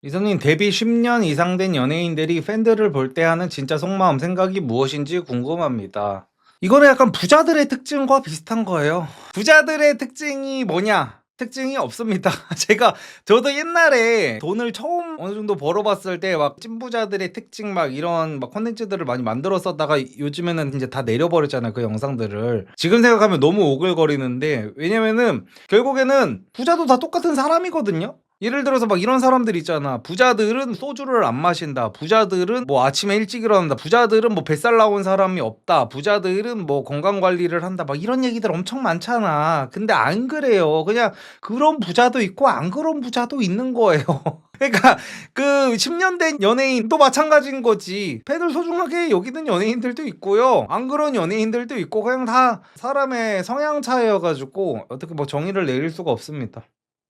이성님, 데뷔 10년 이상 된 연예인들이 팬들을 볼 때 하는 진짜 속마음 생각이 무엇인지 궁금합니다. 이거는 약간 부자들의 특징과 비슷한 거예요. 부자들의 특징이 뭐냐? 특징이 없습니다. 저도 옛날에 돈을 처음 어느 정도 벌어봤을 때 막 찐부자들의 특징 막 이런 막 컨텐츠들을 많이 만들었었다가 요즘에는 이제 다 내려버렸잖아요. 그 영상들을. 지금 생각하면 너무 오글거리는데, 왜냐면은 결국에는 부자도 다 똑같은 사람이거든요. 예를 들어서 막 이런 사람들 있잖아. 부자들은 소주를 안 마신다. 부자들은 뭐 아침에 일찍 일어난다. 부자들은 뭐 뱃살 나온 사람이 없다. 부자들은 뭐 건강 관리를 한다. 막 이런 얘기들 엄청 많잖아. 근데 안 그래요. 그냥 그런 부자도 있고 안 그런 부자도 있는 거예요. 그러니까 그 10년 된 연예인도 마찬가지인 거지. 팬을 소중하게 여기는 연예인들도 있고요. 안 그런 연예인들도 있고, 그냥 다 사람의 성향 차이여가지고 어떻게 뭐 정의를 내릴 수가 없습니다.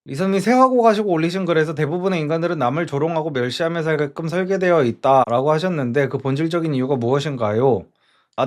이선미 새하고 가시고 올리신 글에서 대부분의 인간들은 남을 조롱하고 멸시하며 살게끔 설계되어 있다라고 하셨는데, 그 본질적인 이유가 무엇인가요?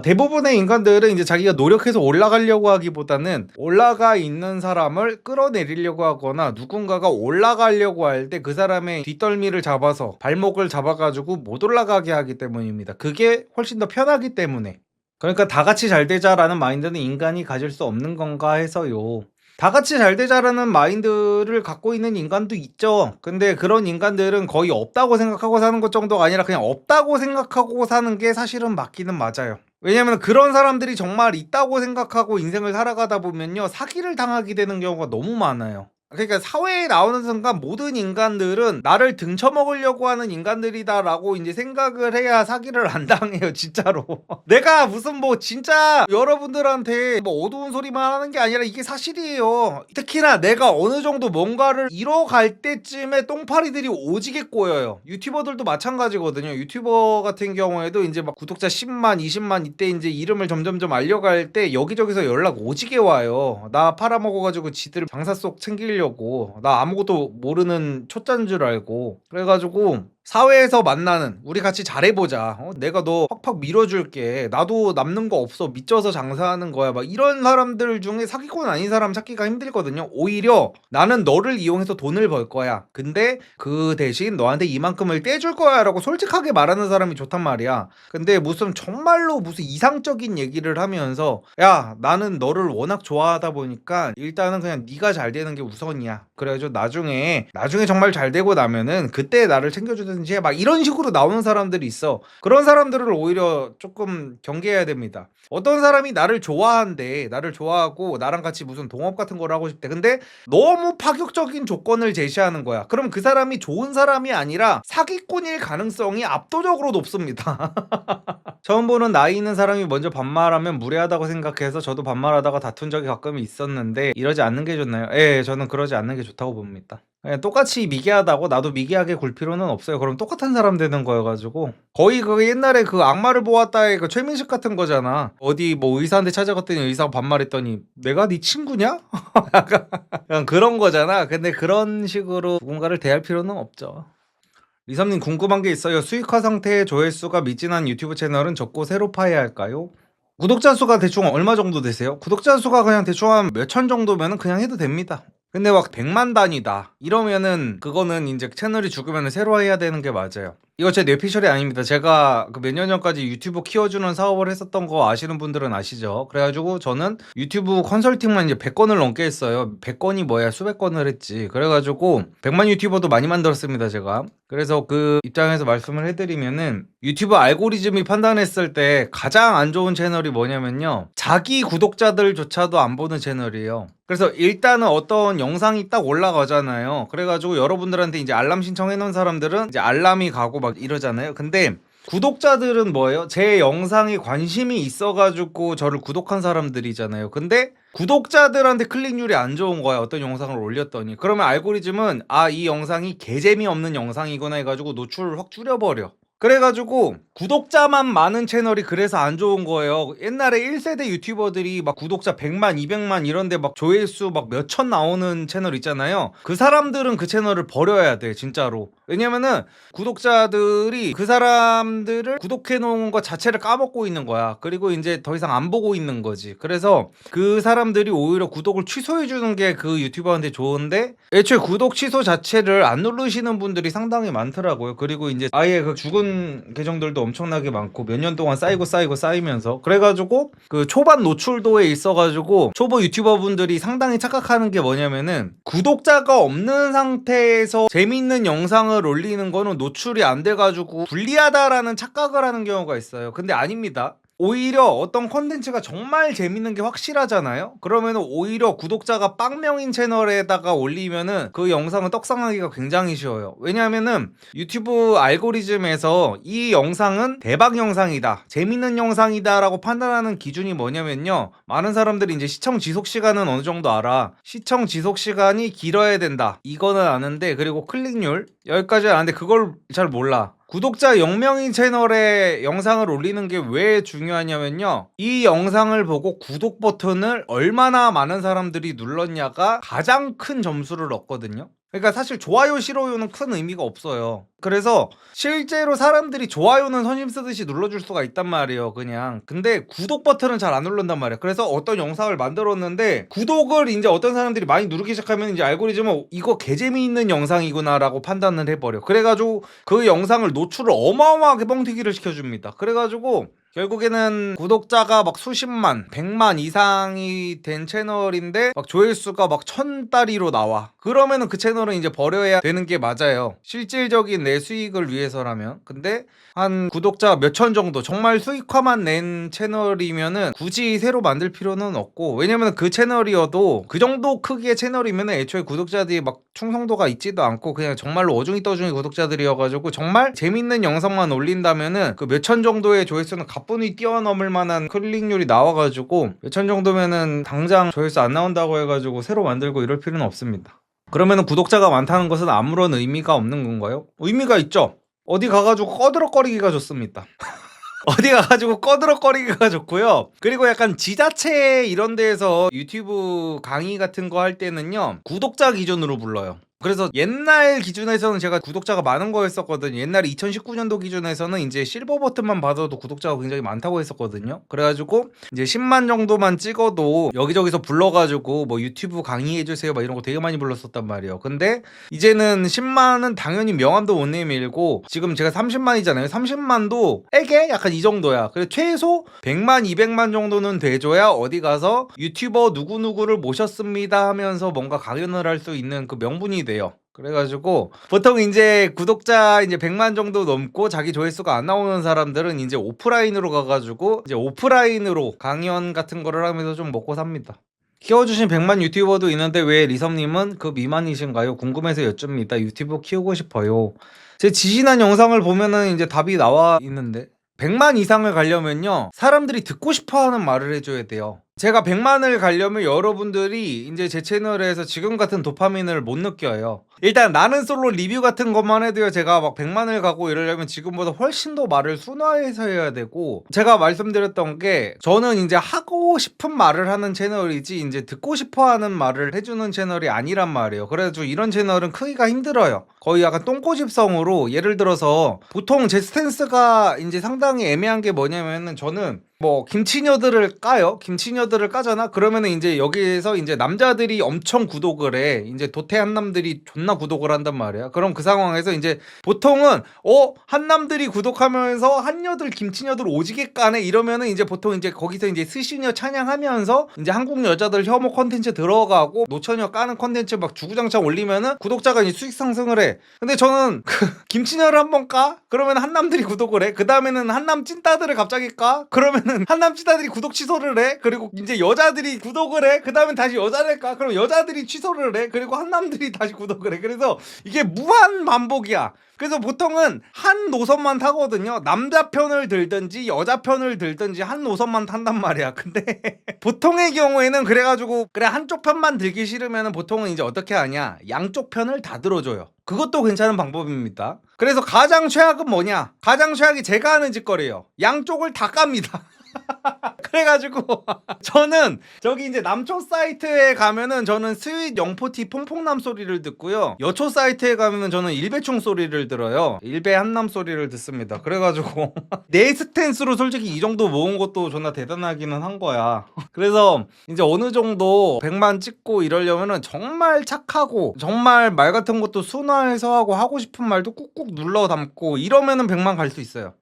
대부분의 인간들은 이제 자기가 노력해서 올라가려고 하기보다는 올라가 있는 사람을 끌어내리려고 하거나, 누군가가 올라가려고 할 때 그 사람의 뒷덜미를 잡아서 발목을 잡아가지고 못 올라가게 하기 때문입니다. 그게 훨씬 더 편하기 때문에. 그러니까 다 같이 잘 되자라는 마인드는 인간이 가질 수 없는 건가 해서요. 다 같이 잘 되자라는 마인드를 갖고 있는 인간도 있죠. 근데 그런 인간들은 거의 없다고 생각하고 사는 것 정도가 아니라 그냥 없다고 생각하고 사는 게 사실은 맞기는 맞아요. 왜냐면 그런 사람들이 정말 있다고 생각하고 인생을 살아가다 보면요, 사기를 당하게 되는 경우가 너무 많아요. 그러니까 사회에 나오는 순간 모든 인간들은 나를 등쳐먹으려고 하는 인간들이다라고 이제 생각을 해야 사기를 안 당해요, 진짜로. 내가 무슨 뭐 진짜 여러분들한테 뭐 어두운 소리만 하는 게 아니라 이게 사실이에요. 특히나 내가 어느 정도 뭔가를 이뤄갈 때쯤에 똥파리들이 오지게 꼬여요. 유튜버들도 마찬가지거든요. 유튜버 같은 경우에도 이제 막 구독자 10만, 20만 이때 이제 이름을 점점점 알려갈 때 여기저기서 연락 오지게 와요. 나 팔아먹어가지고 지들 장사 속 챙기려고. 나 아무것도 모르는 초짜인 줄 알고. 그래가지고 사회에서 만나는, 우리 같이 잘해보자, 내가 너 팍팍 밀어줄게, 나도 남는 거 없어, 믿져서 장사하는 거야, 막 이런 사람들 중에 사기꾼 아닌 사람 찾기가 힘들거든요. 오히려 나는 너를 이용해서 돈을 벌 거야, 근데 그 대신 너한테 이만큼을 떼줄 거야 라고 솔직하게 말하는 사람이 좋단 말이야. 근데 무슨 정말로 무슨 이상적인 얘기를 하면서, 야 나는 너를 워낙 좋아하다 보니까 일단은 그냥 네가 잘 되는 게 우선이야, 그래가지고 나중에 정말 잘 되고 나면은 그때 나를 챙겨주든지 해, 막 이런 식으로 나오는 사람들이 있어. 그런 사람들을 오히려 조금 경계해야 됩니다. 어떤 사람이 나를 좋아한대, 나를 좋아하고 나랑 같이 무슨 동업 같은 걸 하고 싶대. 근데 너무 파격적인 조건을 제시하는 거야. 그럼 그 사람이 좋은 사람이 아니라 사기꾼일 가능성이 압도적으로 높습니다. 처음 보는 나이 있는 사람이 먼저 반말하면 무례하다고 생각해서 저도 반말하다가 다툰 적이 가끔 있었는데, 이러지 않는 게 좋나요? 예, 저는 그러지 않는 게 좋다고 봅니다. 예, 똑같이 미개하다고 나도 미개하게 굴 필요는 없어요. 그럼 똑같은 사람 되는 거여가지고. 거의 그 옛날에 그 악마를 보았다의 그 최민식 같은 거잖아. 어디 뭐 의사한테 찾아갔더니 의사가 반말했더니 내가 네 친구냐? 약간 그런 거잖아. 근데 그런 식으로 누군가를 대할 필요는 없죠. 리삼님, 궁금한 게 있어요. 수익화 상태의 조회수가 미진한 유튜브 채널은 적고 새로 파야 할까요? 구독자 수가 대충 얼마 정도 되세요? 구독자 수가 그냥 대충 한 몇천 정도면은 그냥 해도 됩니다. 근데 막 100만 단위다 이러면은 그거는 이제 채널이 죽으면 새로 해야 되는 게 맞아요. 이거 제 뇌피셜이 아닙니다. 제가 그 몇 년 전까지 유튜브 키워주는 사업을 했었던 거 아시는 분들은 아시죠? 그래가지고 저는 유튜브 컨설팅만 이제 100건을 넘게 했어요. 100건이 뭐야, 수백 건을 했지. 그래가지고 100만 유튜버도 많이 만들었습니다, 제가. 그래서 그 입장에서 말씀을 해드리면은, 유튜브 알고리즘이 판단했을 때 가장 안 좋은 채널이 뭐냐면요, 자기 구독자들조차도 안 보는 채널이에요. 그래서 일단은 어떤 영상이 딱 올라가잖아요. 그래가지고 여러분들한테 이제 알람 신청해 놓은 사람들은 이제 알람이 가고 막 이러잖아요. 근데 구독자들은 뭐예요? 제 영상에 관심이 있어가지고 저를 구독한 사람들이잖아요. 근데 구독자들한테 클릭률이 안 좋은 거야, 어떤 영상을 올렸더니. 그러면 알고리즘은 이 영상이 개재미없는 영상이구나 해가지고 노출을 확 줄여버려. 그래가지고 구독자만 많은 채널이 그래서 안 좋은 거예요. 옛날에 1세대 유튜버들이 막 구독자 100만, 200만 이런데 막 조회수 막 몇천 나오는 채널 있잖아요. 그 사람들은 그 채널을 버려야 돼, 진짜로. 왜냐면은 구독자들이 그 사람들을 구독해 놓은 것 자체를 까먹고 있는 거야. 그리고 이제 더 이상 안 보고 있는 거지. 그래서 그 사람들이 오히려 구독을 취소해 주는 게 그 유튜버한테 좋은데, 애초에 구독 취소 자체를 안 누르시는 분들이 상당히 많더라고요. 그리고 이제 아예 그 죽은 계정들도 엄청나게 많고 몇 년 동안 쌓이면서, 그래가지고 그 초반 노출도에 있어가지고 초보 유튜버 분들이 상당히 착각하는 게 뭐냐면은, 구독자가 없는 상태에서 재밌는 영상을 올리는 거는 노출이 안 돼가지고 불리하다라는 착각을 하는 경우가 있어요. 근데 아닙니다. 오히려 어떤 컨텐츠가 정말 재밌는 게 확실하잖아요. 그러면 오히려 구독자가 빵명인 채널에다가 올리면은 그 영상은 떡상하기가 굉장히 쉬워요. 왜냐하면은 유튜브 알고리즘에서 이 영상은 대박 영상이다, 재밌는 영상이다 라고 판단하는 기준이 뭐냐면요, 많은 사람들이 이제 시청 지속 시간은 어느 정도 알아. 시청 지속 시간이 길어야 된다, 이거는 아는데, 그리고 클릭률 여기까지 아는데 그걸 잘 몰라. 구독자 0명인 채널에 영상을 올리는 게 왜 중요하냐면요, 이 영상을 보고 구독 버튼을 얼마나 많은 사람들이 눌렀냐가 가장 큰 점수를 얻거든요. 그러니까 사실 좋아요 싫어요는 큰 의미가 없어요. 그래서 실제로 사람들이 좋아요는 선심 쓰듯이 눌러줄 수가 있단 말이에요, 그냥. 근데 구독 버튼은 잘 안 누른단 말이에요. 그래서 어떤 영상을 만들었는데 구독을 이제 어떤 사람들이 많이 누르기 시작하면 이제 알고리즘은 이거 개재미있는 영상이구나 라고 판단을 해버려. 그래가지고 그 영상을 노출을 어마어마하게 뻥튀기를 시켜줍니다. 그래가지고 결국에는 구독자가 막 수십만, 100만 이상이 된 채널인데 막 조회수가 막 1000따리로 나와. 그러면은 그 채널은 이제 버려야 되는 게 맞아요, 실질적인 내 수익을 위해서라면. 근데 한 구독자 몇천 정도, 정말 수익화만 낸 채널이면은 굳이 새로 만들 필요는 없고, 왜냐면 그 채널이어도 그 정도 크기의 채널이면은 애초에 구독자들이 막 충성도가 있지도 않고 그냥 정말로 어중이 떠중이 구독자들이어가지고 정말 재밌는 영상만 올린다면은 그 몇천 정도의 조회수는 가뿐히 뛰어넘을 만한 클릭률이 나와가지고, 몇천 정도면은 당장 조회수 안 나온다고 해가지고 새로 만들고 이럴 필요는 없습니다. 그러면은 구독자가 많다는 것은 아무런 의미가 없는 건가요? 의미가 있죠. 어디 가가지고 꺼드럭거리기가 좋습니다. 어디 가가지고 꺼드럭거리기가 좋고요. 그리고 약간 지자체 이런 데에서 유튜브 강의 같은 거 할 때는요, 구독자 기준으로 불러요. 그래서 옛날 기준에서는 제가 구독자가 많은 거였었거든요. 옛날에 2019년도 기준에서는 이제 실버 버튼만 받아도 구독자가 굉장히 많다고 했었거든요. 그래가지고 이제 10만 정도만 찍어도 여기저기서 불러가지고 뭐 유튜브 강의해주세요 막 이런 거 되게 많이 불렀었단 말이에요. 근데 이제는 10만은 당연히 명함도 못 내밀고, 지금 제가 30만이잖아요. 30만도 에게 약간 이 정도야. 그래 최소 100만, 200만 정도는 돼줘야 어디 가서 유튜버 누구누구를 모셨습니다 하면서 뭔가 강연을 할 수 있는 그 명분이 돼요. 그래가지고 보통 이제 구독자 이제 100만 정도 넘고 자기 조회수가 안 나오는 사람들은 이제 오프라인으로 가가지고 이제 오프라인으로 강연 같은 거를 하면서 좀 먹고 삽니다. 키워주신 100만 유튜버도 있는데 왜 리섬님은 그 미만이신가요? 궁금해서 여쭙니다. 유튜브 키우고 싶어요. 제 지신한 영상을 보면은 이제 답이 나와 있는데, 100만 이상을 가려면요, 사람들이 듣고 싶어 하는 말을 해줘야 돼요. 제가 100만을 가려면 여러분들이 이제 제 채널에서 지금 같은 도파민을 못 느껴요. 일단 나는 솔로 리뷰 같은 것만 해도요, 제가 막 100만을 가고 이러려면 지금보다 훨씬 더 말을 순화해서 해야 되고, 제가 말씀드렸던 게 저는 이제 하고 싶은 말을 하는 채널이지 이제 듣고 싶어 하는 말을 해주는 채널이 아니란 말이에요. 그래가지고 이런 채널은 크기가 힘들어요. 거의 약간 똥꼬집성으로, 예를 들어서 보통 제 스탠스가 이제 상당히 애매한 게 뭐냐면은, 저는 뭐 김치녀들을 까요. 김치녀들을 까잖아. 그러면은 이제 여기에서 이제 남자들이 엄청 구독을 해. 이제 도태 한남들이 존나 구독을 한단 말이야. 그럼 그 상황에서 이제 보통은 한남들이 구독하면서 한녀들 김치녀들 오지게 까네 이러면은 이제 보통 이제 거기서 이제 스시녀 찬양하면서 이제 한국 여자들 혐오 컨텐츠 들어가고 노처녀 까는 컨텐츠 막 주구장창 올리면은 구독자가 이제 수익 상승을 해. 근데 저는 그 김치녀를 한번 까? 그러면 한남들이 구독을 해. 그 다음에는 한남 찐따들을 갑자기 까? 그러면은 한남 찐따들이 구독 취소를 해. 그리고 이제 여자들이 구독을 해. 그 다음엔 다시 여자를 까? 그럼 여자들이 취소를 해. 그리고 한남들이 다시 구독을 그래. 그래서 이게 무한 반복이야. 그래서 보통은 한 노선만 타거든요. 남자 편을 들든지 여자 편을 들든지 한 노선만 탄단 말이야. 근데 보통의 경우에는 그래가지고 그래 한쪽 편만 들기 싫으면 보통은 이제 어떻게 하냐, 양쪽 편을 다 들어줘요. 그것도 괜찮은 방법입니다. 그래서 가장 최악은 뭐냐, 가장 최악이 제가 하는 짓거리예요. 양쪽을 다 깝니다. 그래가지고 저는 저기 이제 남초 사이트에 가면은 저는 스윗 영포티 퐁퐁남 소리를 듣고요, 여초 사이트에 가면은 저는 일배총 소리를 들어요. 일배 한남 소리를 듣습니다. 그래가지고 내 스탠스로 솔직히 이 정도 모은 것도 존나 대단하기는 한 거야. 그래서 이제 어느 정도 100만 찍고 이러려면은 정말 착하고 정말 말 같은 것도 순화해서 하고 싶은 말도 꾹꾹 눌러 담고 이러면은 100만 갈 수 있어요.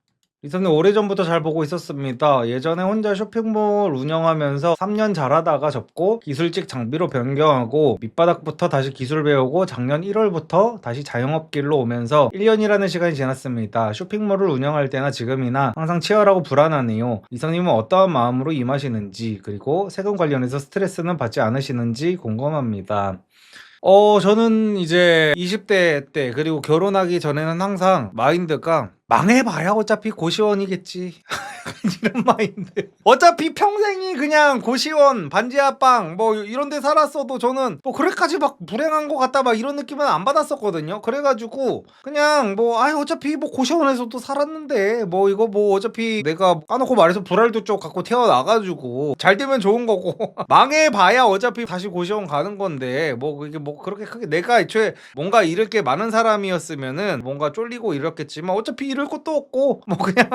이선님 오래전부터 잘 보고 있었습니다. 예전에 혼자 쇼핑몰 운영하면서 3년 잘하다가 접고 기술직 장비로 변경하고 밑바닥부터 다시 기술 배우고 작년 1월부터 다시 자영업길로 오면서 1년이라는 시간이 지났습니다. 쇼핑몰을 운영할 때나 지금이나 항상 치열하고 불안하네요. 이선님은 어떠한 마음으로 임하시는지, 그리고 세금 관련해서 스트레스는 받지 않으시는지 궁금합니다. 저는 이제 20대 때 그리고 결혼하기 전에는 항상 마인드가 망해봐야 어차피 고시원이겠지. 이런 마인드. 어차피 평생이 그냥 고시원, 반지하방 뭐 이런 데 살았어도 저는 뭐 그렇게까지 막 불행한 것 같다 막 이런 느낌은 안 받았었거든요. 그래가지고 그냥 뭐 어차피 뭐 고시원에서도 살았는데 뭐 이거 뭐 어차피 내가 까놓고 말해서 불알도 쪽 갖고 태어나가지고 잘 되면 좋은 거고 망해봐야 어차피 다시 고시원 가는 건데 뭐 그게 뭐 그렇게 크게 내가 애초에 뭔가 잃을 게 많은 사람이었으면은 뭔가 쫄리고 이랬겠지만 어차피 잃을 것도 없고 뭐 그냥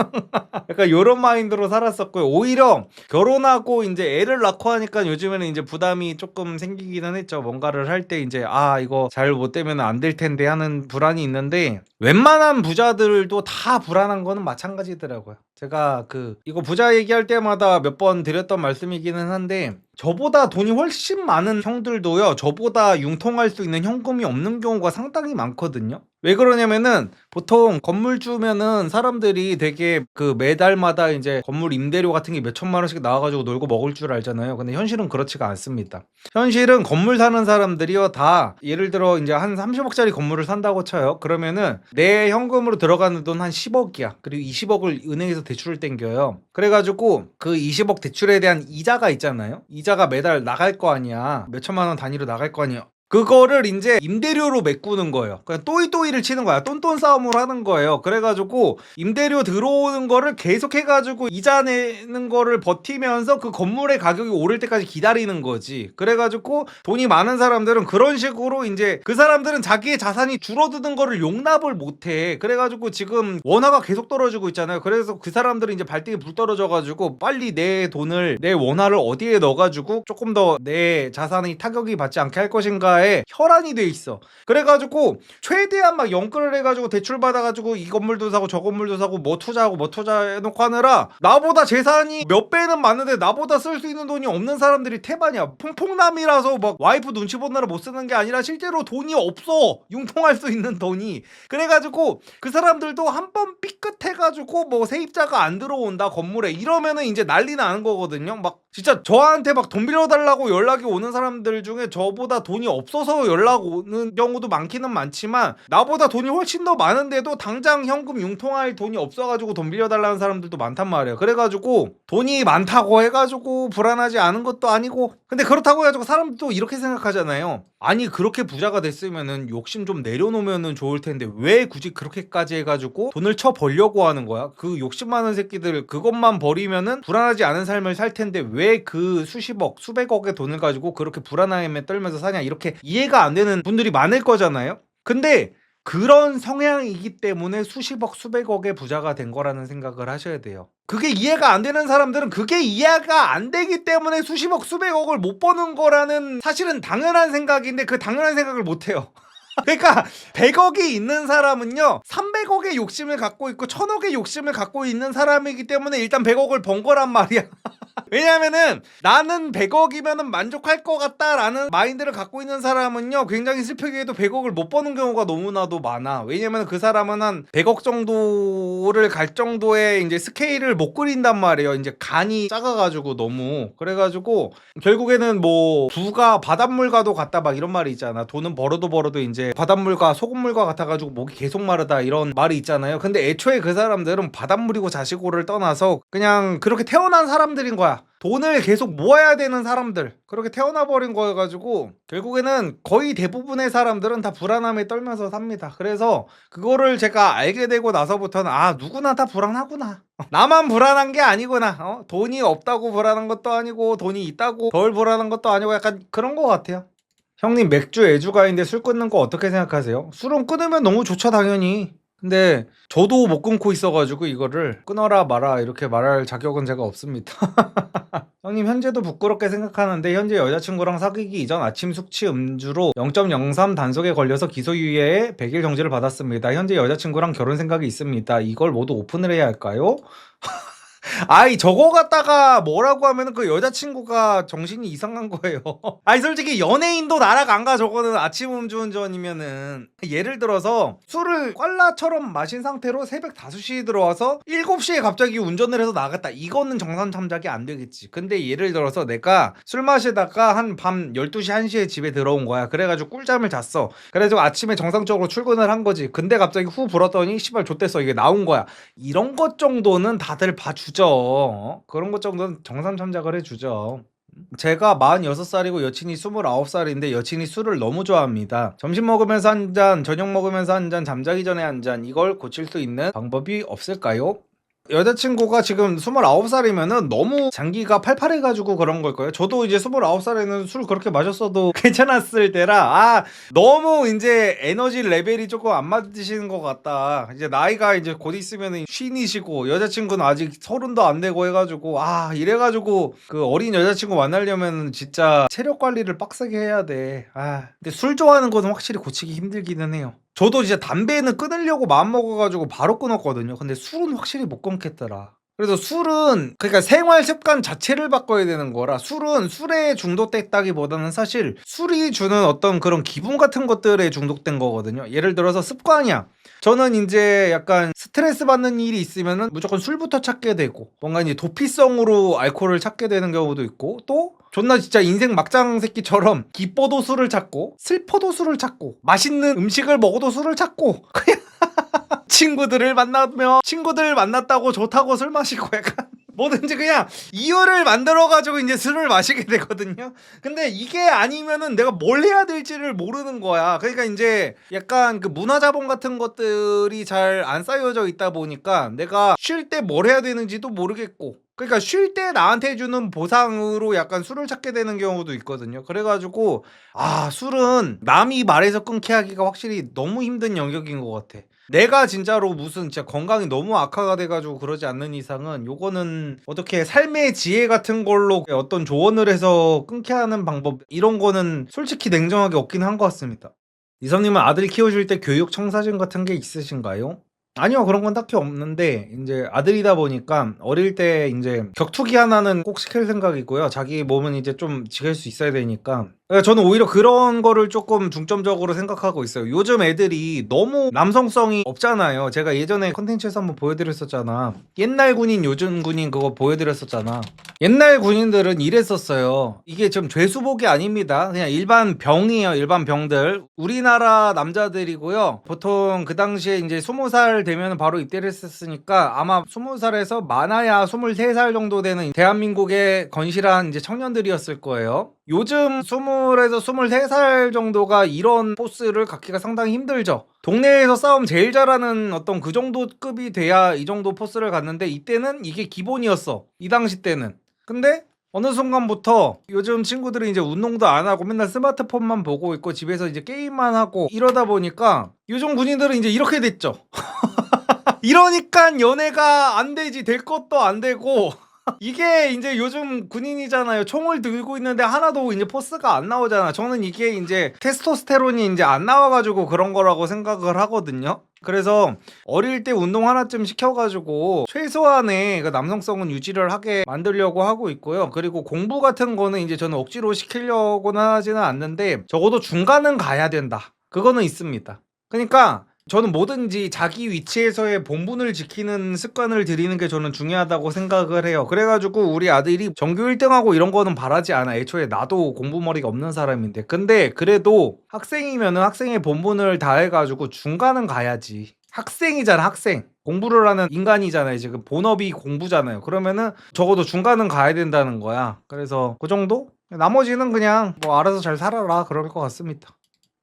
약간 요런 마인드로 살았었고요. 오히려 결혼하고 이제 애를 낳고 하니까 요즘에는 이제 부담이 조금 생기기는 했죠. 뭔가를 할 때 이제 이거 잘 못 되면 안 될 텐데 하는 불안이 있는데, 웬만한 부자들도 다 불안한 거는 마찬가지더라고요. 제가 이거 부자 얘기할 때마다 몇 번 드렸던 말씀이기는 한데, 저보다 돈이 훨씬 많은 형들도요, 저보다 융통할 수 있는 현금이 없는 경우가 상당히 많거든요. 왜 그러냐면은 보통 건물주면은 사람들이 되게 매달마다 이제 건물 임대료 같은 게 몇 천만 원씩 나와가지고 놀고 먹을 줄 알잖아요. 근데 현실은 그렇지가 않습니다. 현실은 건물 사는 사람들이요, 다 예를 들어 이제 한 30억짜리 건물을 산다고 쳐요. 그러면은 내 현금으로 들어가는 돈 한 10억이야. 그리고 20억을 은행에서 대출을 땡겨요. 그래가지고 그 20억 대출에 대한 이자가 있잖아요. 이자가 매달 나갈 거 아니야. 몇 천만 원 단위로 나갈 거 아니야. 그거를 이제 임대료로 메꾸는 거예요. 그냥 또이또이를 치는 거야. 똔똔 싸움을 하는 거예요. 그래가지고 임대료 들어오는 거를 계속해가지고 이자 내는 거를 버티면서 그 건물의 가격이 오를 때까지 기다리는 거지. 그래가지고 돈이 많은 사람들은 그런 식으로 이제 그 사람들은 자기의 자산이 줄어드는 거를 용납을 못해. 그래가지고 지금 원화가 계속 떨어지고 있잖아요. 그래서 그 사람들은 이제 발등에 불 떨어져가지고 빨리 내 돈을, 내 원화를 어디에 넣어가지고 조금 더 내 자산이 타격이 받지 않게 할 것인가 에 혈안이 돼 있어. 그래가지고 최대한 막 연끌을 해가지고 대출 받아가지고 이 건물도 사고 저 건물도 사고 뭐 투자하고 뭐 투자해놓고 하느라 나보다 재산이 몇 배는 많은데 나보다 쓸 수 있는 돈이 없는 사람들이 태반이야. 퐁퐁남이라서 막 와이프 눈치 보느라 못 쓰는 게 아니라 실제로 돈이 없어. 융통할 수 있는 돈이. 그래가지고 그 사람들도 한 번 삐끗해가지고 뭐 세입자가 안 들어온다 건물에 이러면은 이제 난리 나는 거거든요. 막 진짜 저한테 막 돈 빌려달라고 연락이 오는 사람들 중에 저보다 돈이 없어서 연락 오는 경우도 많기는 많지만 나보다 돈이 훨씬 더 많은데도 당장 현금 융통할 돈이 없어가지고 돈 빌려달라는 사람들도 많단 말이에요. 그래가지고 돈이 많다고 해가지고 불안하지 않은 것도 아니고, 근데 그렇다고 해가지고 사람들도 이렇게 생각하잖아요. 아니 그렇게 부자가 됐으면은 욕심 좀 내려놓으면은 좋을 텐데 왜 굳이 그렇게까지 해가지고 돈을 쳐 벌려고 하는 거야? 그 욕심 많은 새끼들 그것만 버리면은 불안하지 않은 삶을 살 텐데 왜 그 수십억 수백억의 돈을 가지고 그렇게 불안함에 떨면서 사냐, 이렇게 이해가 안 되는 분들이 많을 거잖아요. 근데 그런 성향이기 때문에 수십억 수백억의 부자가 된 거라는 생각을 하셔야 돼요. 그게 이해가 안 되는 사람들은 그게 이해가 안 되기 때문에 수십억 수백억을 못 버는 거라는 사실은 당연한 생각인데 그 당연한 생각을 못 해요. 그러니까 100억이 있는 사람은요 300억의 욕심을 갖고 있고 1000억의 욕심을 갖고 있는 사람이기 때문에 일단 100억을 번 거란 말이야. 왜냐면은 나는 100억이면은 만족할 것 같다라는 마인드를 갖고 있는 사람은요 굉장히 슬프게도 100억을 못 버는 경우가 너무나도 많아. 왜냐면 그 사람은 한 100억 정도를 갈 정도의 이제 스케일을 못 그린단 말이에요. 이제 간이 작아가지고 너무. 그래가지고 결국에는 뭐 부가 바닷물과도 같다 막 이런 말이 있잖아. 돈은 벌어도 이제 이제 바닷물과 소금물과 같아가지고 목이 계속 마르다 이런 말이 있잖아요. 근데 애초에 그 사람들은 바닷물이고 자시고를 떠나서 그냥 그렇게 태어난 사람들인 거야. 돈을 계속 모아야 되는 사람들, 그렇게 태어나 버린 거여가지고 결국에는 거의 대부분의 사람들은 다 불안함에 떨면서 삽니다. 그래서 그거를 제가 알게 되고 나서부터는 누구나 다 불안하구나, 나만 불안한 게 아니구나, 돈이 없다고 불안한 것도 아니고 돈이 있다고 덜 불안한 것도 아니고 약간 그런 거 같아요. 형님, 맥주 애주가인데 술 끊는 거 어떻게 생각하세요? 술은 끊으면 너무 좋죠, 당연히. 근데 저도 못 끊고 있어가지고 이거를 끊어라 마라 이렇게 말할 자격은 제가 없습니다. 형님, 현재도 부끄럽게 생각하는데 현재 여자친구랑 사귀기 이전 아침 숙취 음주로 0.03 단속에 걸려서 기소유예에 100일 정지를 받았습니다. 현재 여자친구랑 결혼 생각이 있습니다. 이걸 모두 오픈을 해야 할까요? 저거 갖다가 뭐라고 하면은 그 여자친구가 정신이 이상한 거예요. 솔직히 연예인도 나락 안 가, 저거는 아침 음주운전이면은. 예를 들어서 술을 꽐라처럼 마신 상태로 새벽 5시에 들어와서 7시에 갑자기 운전을 해서 나갔다, 이거는 정상 참작이 안 되겠지. 근데 예를 들어서 내가 술 마시다가 한 밤 12시 1시에 집에 들어온 거야. 그래가지고 꿀잠을 잤어. 그래가지고 아침에 정상적으로 출근을 한 거지. 근데 갑자기 후 불었더니 씨발 좆됐어, 이게 나온 거야. 이런 것 정도는 다들 봐주죠. 그런 것 정도는 정상 참작을 해주죠. 제가 46살이고 여친이 29살인데 여친이 술을 너무 좋아합니다. 점심 먹으면서 한 잔, 저녁 먹으면서 한 잔, 잠자기 전에 한 잔, 이걸 고칠 수 있는 방법이 없을까요? 여자친구가 지금 29살이면은 너무 장기가 팔팔해가지고 그런 걸 거예요. 저도 이제 29살에는 술 그렇게 마셨어도 괜찮았을 때라, 너무 이제 에너지 레벨이 조금 안 맞으시는 것 같다. 이제 나이가 이제 곧 있으면은 쉰이시고 여자친구는 아직 30도 안 되고 해가지고, 이래가지고 그 어린 여자친구 만나려면 진짜 체력 관리를 빡세게 해야 돼. 근데 술 좋아하는 거는 확실히 고치기 힘들기는 해요. 저도 이제 담배는 끊으려고 마음먹어가지고 바로 끊었거든요. 근데 술은 확실히 못 끊겠더라. 그래서 술은 그러니까 생활 습관 자체를 바꿔야 되는 거라, 술은 술에 중독됐다기보다는 사실 술이 주는 어떤 그런 기분 같은 것들에 중독된 거거든요. 예를 들어서 습관이야. 저는 이제 약간 스트레스 받는 일이 있으면은 무조건 술부터 찾게 되고, 뭔가 이제 도피성으로 알코올을 찾게 되는 경우도 있고, 또 존나 진짜 인생 막장 새끼처럼 기뻐도 술을 찾고 슬퍼도 술을 찾고 맛있는 음식을 먹어도 술을 찾고 그냥 친구들을 만났다고 좋다고 술 마시고 약간 뭐든지 그냥 이유를 만들어가지고 이제 술을 마시게 되거든요. 근데 이게 아니면은 내가 뭘 해야 될지를 모르는 거야. 그러니까 이제 약간 그 문화자본 같은 것들이 잘 안 쌓여져 있다 보니까 내가 쉴 때 뭘 해야 되는지도 모르겠고, 그러니까 쉴 때 나한테 주는 보상으로 약간 술을 찾게 되는 경우도 있거든요. 그래가지고 술은 남이 말해서 끊게 하기가 확실히 너무 힘든 영역인 것 같아. 내가 진짜로 무슨 진짜 건강이 너무 악화가 돼가지고 그러지 않는 이상은 요거는 어떻게 삶의 지혜 같은 걸로 어떤 조언을 해서 끊게 하는 방법, 이런 거는 솔직히 냉정하게 없긴 한 것 같습니다. 이성님은 아들 키우실 때 교육 청사진 같은 게 있으신가요? 아니요, 그런 건 딱히 없는데 이제 아들이다 보니까 어릴 때 이제 격투기 하나는 꼭 시킬 생각이고요. 자기 몸은 이제 좀 지킬 수 있어야 되니까. 그러니까 저는 오히려 그런 거를 조금 중점적으로 생각하고 있어요. 요즘 애들이 너무 남성성이 없잖아요. 제가 예전에 컨텐츠에서 한번 보여드렸었잖아. 옛날 군인 요즘 군인 그거 보여드렸었잖아. 옛날 군인들은 이랬었어요. 이게 좀 죄수복이 아닙니다. 그냥 일반 병이에요. 일반 병들. 우리나라 남자들이고요. 보통 그 당시에 이제 20살 되면 바로 입대를 했었으니까 아마 20살에서 많아야 23살 정도 되는 대한민국의 건실한 이제 청년들이었을 거예요. 요즘 20에서 23살 정도가 이런 포스를 갖기가 상당히 힘들죠. 동네에서 싸움 제일 잘하는 어떤 그 정도 급이 돼야 이 정도 포스를 갖는데, 이때는 이게 기본이었어. 이 당시 때는. 근데 어느 순간부터 요즘 친구들이 이제 운동도 안 하고 맨날 스마트폰만 보고 있고 집에서 이제 게임만 하고 이러다 보니까 요즘 군인들은 이제 이렇게 됐죠. 이러니까 연애가 안 되지, 될 것도 안 되고. 이게 이제 요즘 군인이잖아요. 총을 들고 있는데 하나도 이제 포스가 안 나오잖아. 저는 이게 이제 테스토스테론이 이제 안 나와가지고 그런 거라고 생각을 하거든요. 그래서 어릴 때 운동 하나쯤 시켜가지고 최소한의 그 남성성은 유지를 하게 만들려고 하고 있고요. 그리고 공부 같은 거는 이제 저는 억지로 시키려고는 하지는 않는데 적어도 중간은 가야 된다, 그거는 있습니다. 그러니까 저는 뭐든지 자기 위치에서의 본분을 지키는 습관을 들이는 게 저는 중요하다고 생각을 해요. 그래가지고 우리 아들이 전교 1등하고 이런 거는 바라지 않아. 애초에 나도 공부머리가 없는 사람인데. 근데 그래도 학생이면은 학생의 본분을 다해가지고 중간은 가야지. 학생이잖아, 학생. 공부를 하는 인간이잖아요. 지금 본업이 공부잖아요. 그러면은 적어도 중간은 가야 된다는 거야. 그래서 그 정도? 나머지는 그냥 뭐 알아서 잘 살아라 그럴 것 같습니다.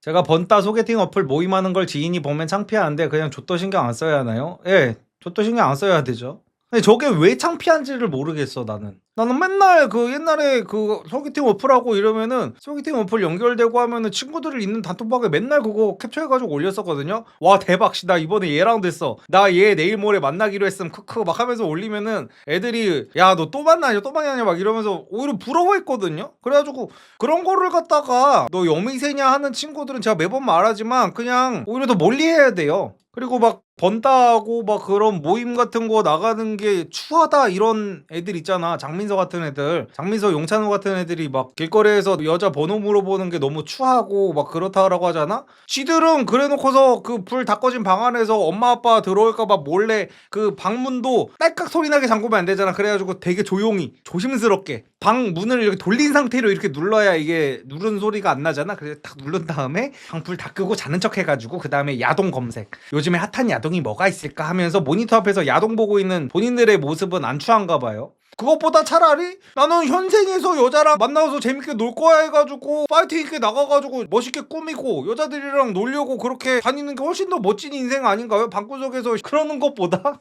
제가 번따 소개팅 어플 모임하는 걸 지인이 보면 창피한데 그냥 좆도 신경 안 써야 하나요? 예, 좆도 신경 안 써야 되죠. 근데 저게 왜 창피한지를 모르겠어 나는. 나는 맨날 그 옛날에 그 소개팅 어플하고 이러면은 소개팅 어플 연결되고 하면은 친구들을 있는 단톡방에 맨날 그거 캡처해가지고 올렸었거든요. 와 대박, 나 이번에 얘랑 됐어. 나 얘 내일 모레 만나기로 했음 크크 막 하면서 올리면은 애들이 야 너 또 만나냐 또 만나냐 막 이러면서 오히려 부러워했거든요. 그래가지고 그런 거를 갖다가 너 여미새냐 하는 친구들은 제가 매번 말하지만 그냥 오히려 더 멀리해야 돼요. 그리고 막 번다하고 막 그런 모임 같은 거 나가는 게 추하다 이런 애들 있잖아. 장민서 같은 애들, 장민서 용찬호 같은 애들이 막 길거리에서 여자 번호 물어보는 게 너무 추하고 막 그렇다라고 하잖아. 지들은 그래놓고서 그 불 다 꺼진 방 안에서 엄마 아빠 들어올까봐 몰래 그 방문도 딸깍 소리 나게 잠그면 안 되잖아. 그래가지고 되게 조용히 조심스럽게 방 문을 이렇게 돌린 상태로 이렇게 눌러야 이게 누른 소리가 안 나잖아. 그래서 딱 누른 다음에 방 불 다 끄고 자는 척 해가지고 그 다음에 야동 검색, 요즘에 핫한 야동이 뭐가 있을까 하면서 모니터 앞에서 야동 보고 있는 본인들의 모습은 안 추한가 봐요. 그것보다 차라리 나는 현생에서 여자랑 만나서 재밌게 놀 거야 해가지고 파이팅 있게 나가가지고 멋있게 꾸미고 여자들이랑 놀려고 그렇게 다니는 게 훨씬 더 멋진 인생 아닌가요? 방구석에서 그러는 것보다?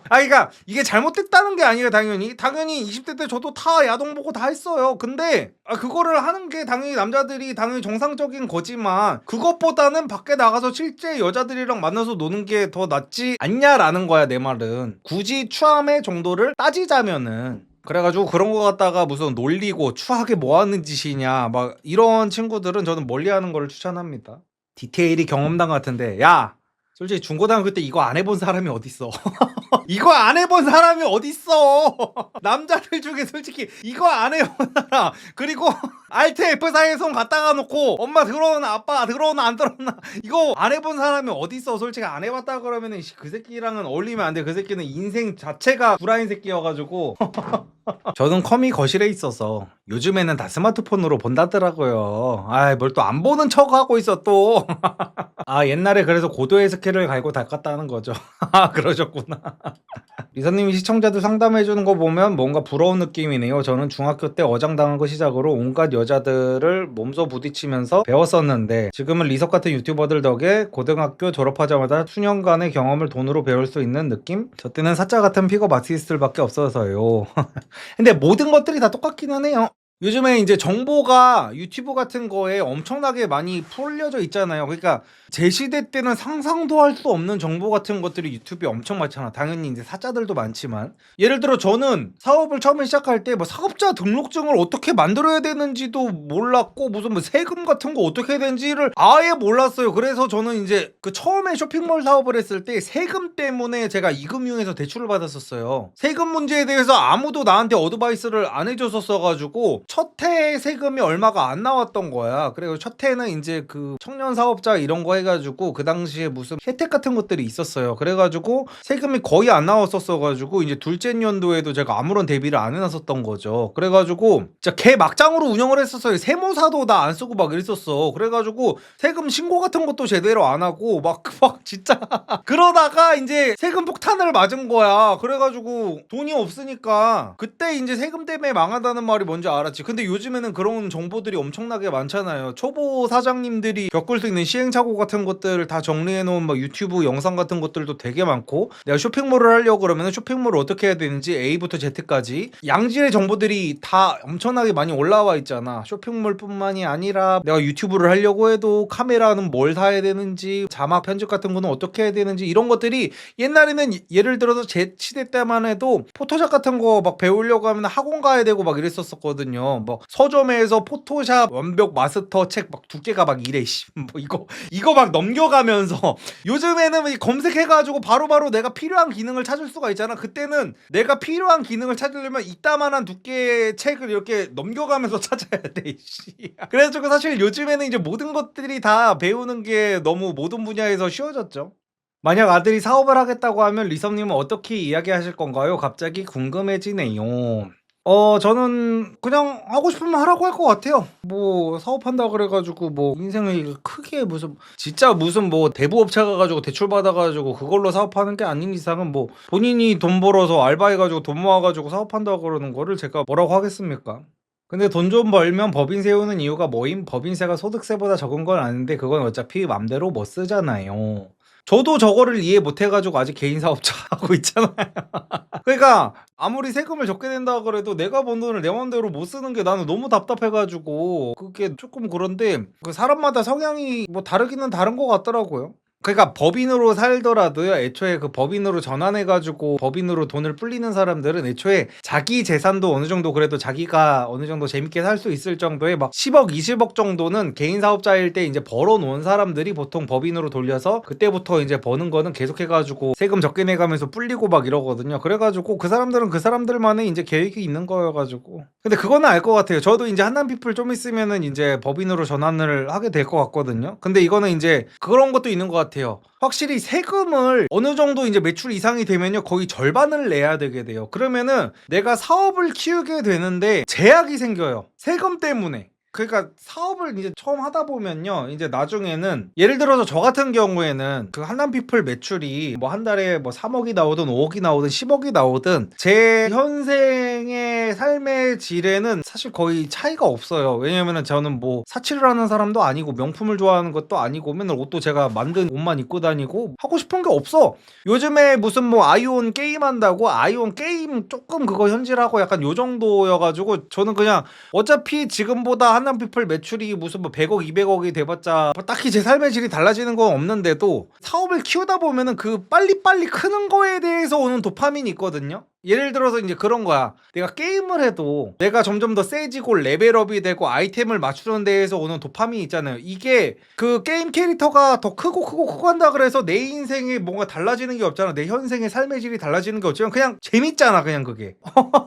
그러니까 이게 잘못됐다는 게 아니에요. 당연히 20대 때 저도 다 야동 보고 다 했어요. 근데 그거를 하는 게 당연히 남자들이 당연히 정상적인 거지만 그것보다는 밖에 나가서 실제 여자들이랑 만나서 노는 게 더 낫지 않냐라는 거야. 내 말은 굳이 추함의 정도를 따지자면은. 그래가지고 그런 거 갖다가 무슨 놀리고 추하게 뭐 하는 짓이냐 막 이런 친구들은 저는 멀리하는 걸 추천합니다. 디테일이 경험담 같은데, 야 솔직히 중고등학교 때 이거 안 해본 사람이 어딨어. 이거 안 해본 사람이 어딨어. 남자들 중에 솔직히 이거 안 해본 사람, 그리고 알트 F4에 손 갖다가 놓고 엄마 들어오나 아빠 들어오나 안 들어오나 이거 안 해본 사람이 어딨어. 솔직히 안 해봤다 그러면은 그 새끼랑은 어울리면 안 돼. 그 새끼는 인생 자체가 구라인 새끼여가지고. 저는 컴이 거실에 있어서 요즘에는 다 스마트폰으로 본다더라고요. 뭘 또 안 보는 척 하고 있어 또. 옛날에 그래서 고도의 스킬을 갈고 닦았다는 거죠. 그러셨구나. 리사님이 시청자들 상담해주는 거 보면 뭔가 부러운 느낌이네요. 저는 중학교 때 어장당한 거 시작으로 온갖 여자들을 몸소 부딪히면서 배웠었는데 지금은 리석 같은 유튜버들 덕에 고등학교 졸업하자마자 수년간의 경험을 돈으로 배울 수 있는 느낌? 저 때는 사짜 같은 픽업 아티스트들밖에 없어서요. 근데 모든 것들이 다 똑같기는 해요. 요즘에 이제 정보가 유튜브 같은 거에 엄청나게 많이 풀려져 있잖아요. 그러니까 제 시대 때는 상상도 할 수 없는 정보 같은 것들이 유튜브에 엄청 많잖아. 당연히 이제 사자들도 많지만 예를 들어 저는 사업을 처음에 시작할 때 뭐 사업자 등록증을 어떻게 만들어야 되는지도 몰랐고 무슨 뭐 세금 같은 거 어떻게 해야 되는지를 아예 몰랐어요. 그래서 저는 이제 그 처음에 쇼핑몰 사업을 했을 때 세금 때문에 제가 이금융에서 대출을 받았었어요. 세금 문제에 대해서 아무도 나한테 어드바이스를 안 해줬었어가지고 첫 해 세금이 얼마가 안 나왔던 거야. 그리고 첫 해는 이제 그 청년 사업자 이런 거 해가지고 그 당시에 무슨 혜택 같은 것들이 있었어요. 그래가지고 세금이 거의 안 나왔었어가지고 이제 둘째 연도에도 제가 아무런 대비를 안 해놨었던 거죠. 그래가지고 진짜 개 막장으로 운영을 했었어요. 세무사도 나 안 쓰고 막 이랬었어. 그래가지고 세금 신고 같은 것도 제대로 안 하고 막 진짜 그러다가 이제 세금 폭탄을 맞은 거야. 그래가지고 돈이 없으니까 그때 이제 세금 때문에 망한다는 말이 뭔지 알았지. 근데 요즘에는 그런 정보들이 엄청나게 많잖아요. 초보 사장님들이 겪을 수 있는 시행착오 같은 것들을 다 정리해놓은 막 유튜브 영상 같은 것들도 되게 많고, 내가 쇼핑몰을 하려고 그러면 쇼핑몰을 어떻게 해야 되는지 A부터 Z까지 양질의 정보들이 다 엄청나게 많이 올라와 있잖아. 쇼핑몰뿐만이 아니라 내가 유튜브를 하려고 해도 카메라는 뭘 사야 되는지, 자막 편집 같은 거는 어떻게 해야 되는지, 이런 것들이 옛날에는 예를 들어서 제 시대 때만 해도 포토샵 같은 거 막 배우려고 하면 학원 가야 되고 막 이랬었거든요. 있잖아요. 뭐 서점에서 포토샵 완벽 마스터 책 막 두께가 막 이래 뭐 이거 막 넘겨가면서 요즘에는 검색해가지고 바로바로 내가 필요한 기능을 찾을 수가 있잖아. 그때는 내가 필요한 기능을 찾으려면 이따만한 두께의 책을 이렇게 넘겨가면서 찾아야 돼. 그래가지고 사실 요즘에는 이제 모든 것들이 다 배우는 게 너무 모든 분야에서 쉬워졌죠. 만약 아들이 사업을 하겠다고 하면 리섭님은 어떻게 이야기하실 건가요? 갑자기 궁금해지네요. 저는 그냥 하고 싶으면 하라고 할 것 같아요. 뭐 사업한다 그래가지고 뭐 인생을 크게 무슨 뭐 대부업체 가가지고 대출 받아가지고 그걸로 사업하는 게 아닌 이상은 뭐 본인이 돈 벌어서 알바해가지고 돈 모아가지고 사업한다 그러는 거를 제가 뭐라고 하겠습니까? 근데 돈 좀 벌면 법인 세우는 이유가 뭐임? 법인세가 소득세보다 적은 건 아는데 그건 어차피 맘대로 못 쓰잖아요. 저도 저거를 이해 못 해가지고 아직 개인 사업자 하고 있잖아요. 그러니까 아무리 세금을 적게 낸다 그래도 내가 번 돈을 내 맘대로 못 쓰는 게 나는 너무 답답해가지고 그게 조금 그런데 그 사람마다 성향이 뭐 다르기는 다른 것 같더라고요. 그러니까 법인으로 살더라도요, 애초에 그 법인으로 전환해가지고 법인으로 돈을 불리는 사람들은 애초에 자기 재산도 어느 정도 그래도 자기가 어느 정도 재밌게 살 수 있을 정도의 막 10억, 20억 정도는 개인 사업자일 때 이제 벌어놓은 사람들이 보통 법인으로 돌려서 그때부터 이제 버는 거는 계속해가지고 세금 적게 내가면서 불리고 막 이러거든요. 그래가지고 그 사람들은 그 사람들만의 이제 계획이 있는 거여가지고. 근데 그거는 알 것 같아요. 저도 이제 한남피플 좀 있으면은 이제 법인으로 전환을 하게 될 것 같거든요. 근데 이거는 이제 그런 것도 있는 것 같아요. 확실히 세금을 어느 정도 이제 매출 이상이 되면요 거의 절반을 내야 되게 돼요. 그러면은 내가 사업을 키우게 되는데 제약이 생겨요. 세금 때문에. 그러니까 사업을 이제 처음 하다 보면요 이제 나중에는 예를 들어서 저 같은 경우에는 그 한남피플 매출이 뭐 한 달에 뭐 3억이 나오든 5억이 나오든 10억이 나오든 제 현생의 삶의 질에는 사실 거의 차이가 없어요. 왜냐면은 저는 뭐 사치를 하는 사람도 아니고 명품을 좋아하는 것도 아니고 맨날 옷도 제가 만든 옷만 입고 다니고 하고 싶은 게 없어. 요즘에 무슨 뭐 아이온 게임 한다고 아이온 게임 조금 그거 현질하고 약간 요 정도여가지고 저는 그냥 어차피 지금보다 한남피플 매출이 무슨 뭐 100억, 200억이 돼봤자 뭐 딱히 제 삶의 질이 달라지는 건 없는데도 사업을 키우다 보면은 그 빨리빨리 크는 거에 대해서 오는 도파민이 있거든요. 예를 들어서 이제 그런 거야. 내가 게임을 해도 내가 점점 더 세지고 레벨업이 되고 아이템을 맞추는 데에서 오는 도파민이 있잖아요. 이게 그 게임 캐릭터가 더 크고 한다 그래서 내 인생에 뭔가 달라지는 게 없잖아. 내 현생의 삶의 질이 달라지는 게 없지만 그냥 재밌잖아. 그냥 그게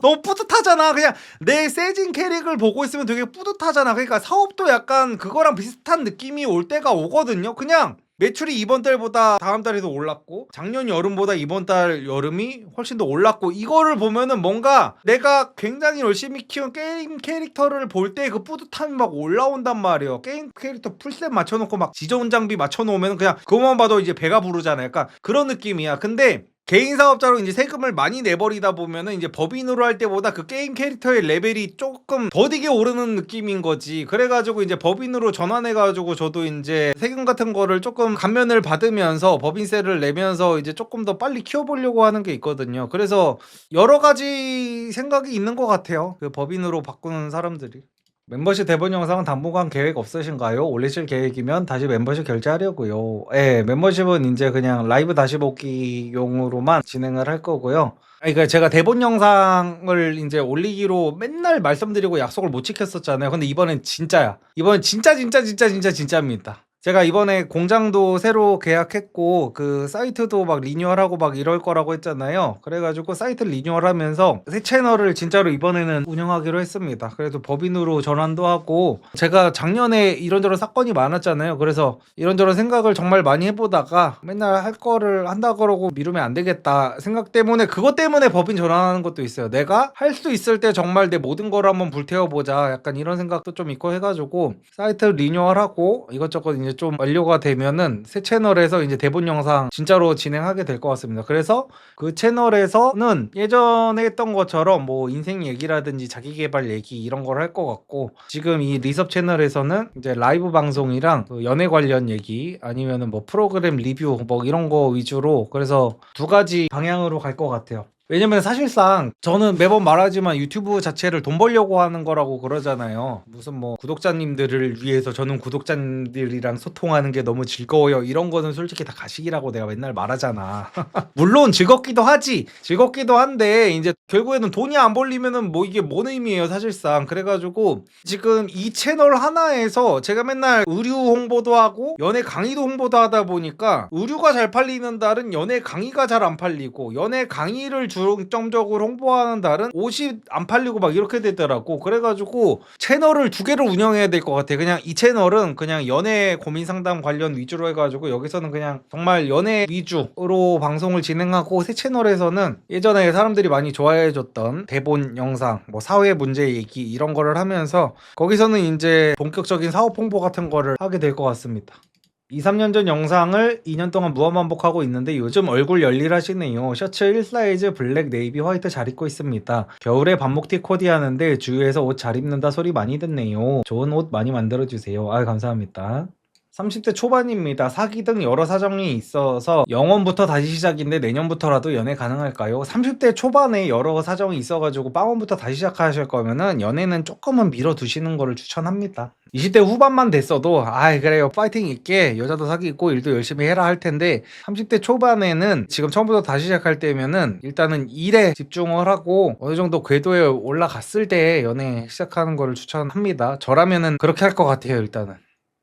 너무 뿌듯하잖아. 그냥 내 세진 캐릭을 보고 있으면 되게 뿌듯하잖아. 그러니까 사업도 약간 그거랑 비슷한 느낌이 올 때가 오거든요. 그냥 매출이 이번 달보다 다음 달에도 올랐고 작년 여름보다 이번 달 여름이 훨씬 더 올랐고 이거를 보면은 뭔가 내가 굉장히 열심히 키운 게임 캐릭터를 볼 때 그 뿌듯함이 막 올라온단 말이에요. 게임 캐릭터 풀셋 맞춰놓고 막 지저운 장비 맞춰놓으면 그냥 그것만 봐도 이제 배가 부르잖아요. 약간 그런 느낌이야. 근데 개인 사업자로 이제 세금을 많이 내버리다 보면은 이제 법인으로 할 때보다 그 게임 캐릭터의 레벨이 조금 더디게 오르는 느낌인 거지. 그래가지고 이제 법인으로 전환해가지고 저도 이제 세금 같은 거를 조금 감면을 받으면서 법인세를 내면서 이제 조금 더 빨리 키워보려고 하는 게 있거든요. 그래서 여러 가지 생각이 있는 것 같아요. 그 법인으로 바꾸는 사람들이. 멤버십 대본 영상은 당분간 계획 없으신가요? 올리실 계획이면 다시 멤버십 결제하려고요. 예, 멤버십은 이제 그냥 라이브 다시 보기용으로만 진행을 할 거고요. 아니, 그러니까 제가 대본 영상을 이제 올리기로 맨날 말씀드리고 약속을 못 지켰었잖아요. 근데 이번엔 진짜야. 이번엔 진짜입니다. 제가 이번에 공장도 새로 계약했고 그 사이트도 막 리뉴얼하고 막 이럴 거라고 했잖아요. 그래가지고 사이트 리뉴얼하면서 새 채널을 진짜로 이번에는 운영하기로 했습니다. 그래도 법인으로 전환도 하고 제가 작년에 이런저런 사건이 많았잖아요. 그래서 이런저런 생각을 정말 많이 해보다가 맨날 할 거를 한다 그러고 미루면 안 되겠다 생각 때문에 그것 때문에 법인 전환하는 것도 있어요. 내가 할 수 있을 때 정말 내 모든 걸 한번 불태워보자 약간 이런 생각도 좀 있고 해가지고 사이트 리뉴얼하고 이것저것 이제 좀 완료가 되면은 새 채널에서 이제 대본 영상 진짜로 진행하게 될 것 같습니다. 그래서 그 채널에서는 예전에 했던 것처럼 뭐 인생 얘기라든지 자기계발 얘기 이런 걸 할 것 같고 지금 이 리섭 채널에서는 이제 라이브 방송이랑 그 연애 관련 얘기 아니면은 뭐 프로그램 리뷰 뭐 이런 거 위주로 그래서 두 가지 방향으로 갈 것 같아요. 왜냐면 사실상 저는 매번 말하지만 유튜브 자체를 돈 벌려고 하는 거라고 그러잖아요. 무슨 뭐 구독자님들을 위해서 저는 구독자님들이랑 소통하는 게 너무 즐거워요. 이런 거는 솔직히 다 가식이라고 내가 맨날 말하잖아. 물론 즐겁기도 하지. 즐겁기도 한데 이제 결국에는 돈이 안 벌리면은 뭐 이게 뭔 의미예요, 사실상. 그래가지고 지금 이 채널 하나에서 제가 맨날 의류 홍보도 하고 연애 강의도 홍보도 하다 보니까 의류가 잘 팔리는 달은 연애 강의가 잘 안 팔리고 연애 강의를 중점적으로 홍보하는 달은 옷이 안 팔리고 막 이렇게 되더라고. 그래가지고 채널을 두 개를 운영해야 될 것 같아. 그냥 이 채널은 그냥 연애 고민 상담 관련 위주로 해가지고 여기서는 그냥 정말 연애 위주로 방송을 진행하고, 새 채널에서는 예전에 사람들이 많이 좋아해줬던 대본 영상, 뭐 사회 문제 얘기 이런 거를 하면서 거기서는 이제 본격적인 사업 홍보 같은 거를 하게 될 것 같습니다. 2, 3년 전 영상을 2년 동안 무한반복하고 있는데 요즘 얼굴 열일하시네요. 셔츠 1 사이즈 블랙, 네이비, 화이트 잘 입고 있습니다. 겨울에 반목티 코디 하는데 주위에서 옷 잘 입는다 소리 많이 듣네요. 좋은 옷 많이 만들어주세요. 감사합니다. 30대 초반입니다. 사기 등 여러 사정이 있어서 영원부터 다시 시작인데 내년부터라도 연애 가능할까요? 30대 초반에 여러 사정이 있어가지고 빵원부터 다시 시작하실 거면은 연애는 조금은 미뤄두시는 거를 추천합니다. 20대 후반만 됐어도 그래요, 파이팅 있게 여자도 사귀고 일도 열심히 해라 할 텐데, 30대 초반에는 지금 처음부터 다시 시작할 때면은 일단은 일에 집중을 하고 어느 정도 궤도에 올라갔을 때 연애 시작하는 거를 추천합니다. 저라면은 그렇게 할 것 같아요. 일단은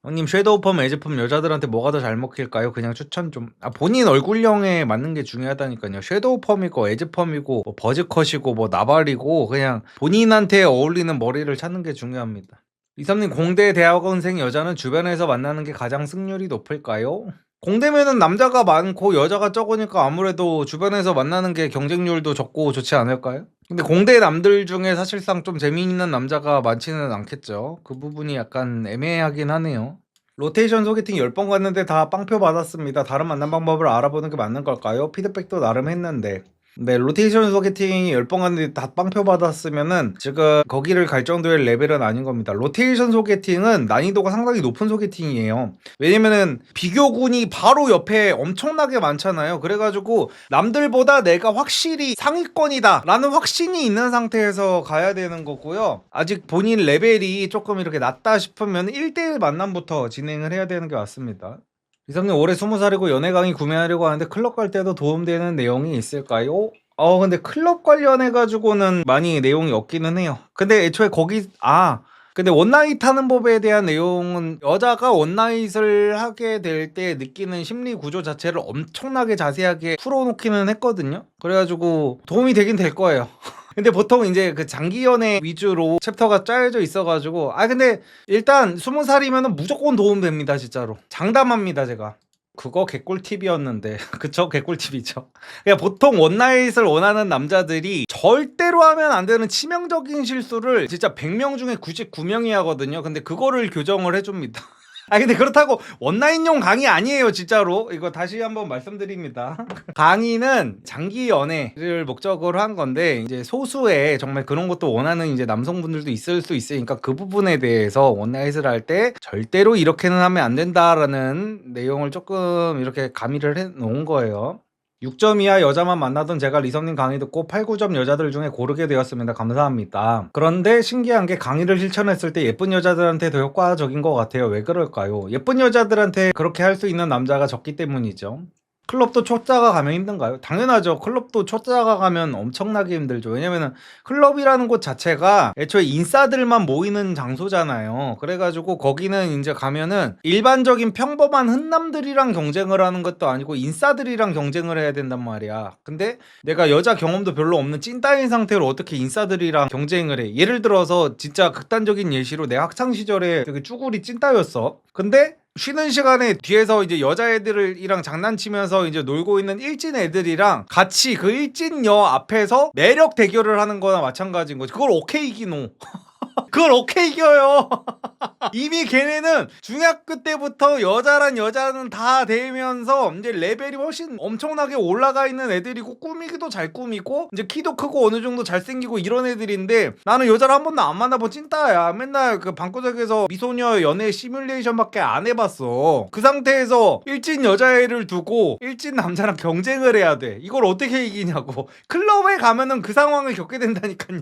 형님, 섀도우 펌, 에즈 펌 여자들한테 뭐가 더 잘 먹힐까요? 그냥 추천 좀. 본인 얼굴형에 맞는 게 중요하다니까요. 섀도우 펌이고 에즈 펌이고 뭐 버즈컷이고 뭐 나발이고 그냥 본인한테 어울리는 머리를 찾는 게 중요합니다. 이삼님, 공대 대학원생 여자는 주변에서 만나는 게 가장 승률이 높을까요? 공대면은 남자가 많고 여자가 적으니까 아무래도 주변에서 만나는 게 경쟁률도 적고 좋지 않을까요? 근데 공대 남들 중에 사실상 좀 재미있는 남자가 많지는 않겠죠. 그 부분이 약간 애매하긴 하네요. 로테이션 소개팅 10번 갔는데 다 빵표 받았습니다. 다른 만남 방법을 알아보는 게 맞는 걸까요? 피드백도 나름 했는데. 네, 로테이션 소개팅이 10번 갔는데 다 빵표 받았으면은 지금 거기를 갈 정도의 레벨은 아닌 겁니다. 로테이션 소개팅은 난이도가 상당히 높은 소개팅이에요. 왜냐면은 비교군이 바로 옆에 엄청나게 많잖아요. 그래가지고 남들보다 내가 확실히 상위권이다 라는 확신이 있는 상태에서 가야 되는 거고요. 아직 본인 레벨이 조금 이렇게 낮다 싶으면 1대1 만남부터 진행을 해야 되는 게 맞습니다. 이성님, 올해 20살이고 연애 강의 구매하려고 하는데 클럽 갈 때도 도움되는 내용이 있을까요? 근데 클럽 관련해가지고는 많이 내용이 없기는 해요. 근데 애초에 근데 원나잇 하는 법에 대한 내용은 여자가 원나잇을 하게 될 때 느끼는 심리 구조 자체를 엄청나게 자세하게 풀어놓기는 했거든요. 그래가지고 도움이 되긴 될 거예요. 근데 보통 이제 그 장기 연애 위주로 챕터가 짜여져 있어가지고 근데 일단 20살이면 무조건 도움됩니다. 진짜로 장담합니다, 제가. 그거 개꿀팁이었는데 그쵸, 개꿀팁이죠. 그냥 보통 원나잇을 원하는 남자들이 절대로 하면 안 되는 치명적인 실수를 진짜 100명 중에 99명이 하거든요. 근데 그거를 교정을 해줍니다. 근데 그렇다고 원나잇용 강의 아니에요, 진짜로. 이거 다시 한번 말씀드립니다. 강의는 장기 연애를 목적으로 한 건데, 이제 소수의 정말 그런 것도 원하는 이제 남성분들도 있을 수 있으니까 그 부분에 대해서 원나잇을 할 때 절대로 이렇게는 하면 안 된다라는 내용을 조금 이렇게 가미를 해 놓은 거예요. 6점 이하 여자만 만나던 제가 리성님 강의 듣고 8, 9점 여자들 중에 고르게 되었습니다. 감사합니다. 그런데 신기한 게 강의를 실천했을 때 예쁜 여자들한테 더 효과적인 것 같아요. 왜 그럴까요? 예쁜 여자들한테 그렇게 할 수 있는 남자가 적기 때문이죠. 클럽도 초짜가 가면 힘든가요? 당연하죠. 클럽도 초짜가 가면 엄청나게 힘들죠. 왜냐면은 클럽이라는 곳 자체가 애초에 인싸들만 모이는 장소잖아요. 그래가지고 거기는 이제 가면은 일반적인 평범한 흔남들이랑 경쟁을 하는 것도 아니고 인싸들이랑 경쟁을 해야 된단 말이야. 근데 내가 여자 경험도 별로 없는 찐따인 상태로 어떻게 인싸들이랑 경쟁을 해? 예를 들어서 진짜 극단적인 예시로 내 학창 시절에 되게 쭈구리 찐따였어. 근데 쉬는 시간에 뒤에서 이제 여자애들이랑 장난치면서 이제 놀고 있는 일진 애들이랑 같이 그 일진녀 앞에서 매력 대결을 하는 거나 마찬가지인 거지. 그걸 오케이 기노. 그걸 어떻게 이겨요? 이미 걔네는 중학교 때부터 여자란 여자는 다 되면서 이제 레벨이 훨씬 엄청나게 올라가 있는 애들이고 꾸미기도 잘 꾸미고 이제 키도 크고 어느 정도 잘생기고 이런 애들인데 나는 여자를 한 번도 안 만나본 찐따야. 맨날 그 방구석에서 미소녀 연애 시뮬레이션밖에 안 해봤어. 그 상태에서 일진 여자애를 두고 일진 남자랑 경쟁을 해야 돼. 이걸 어떻게 이기냐고. 클럽에 가면은 그 상황을 겪게 된다니까요.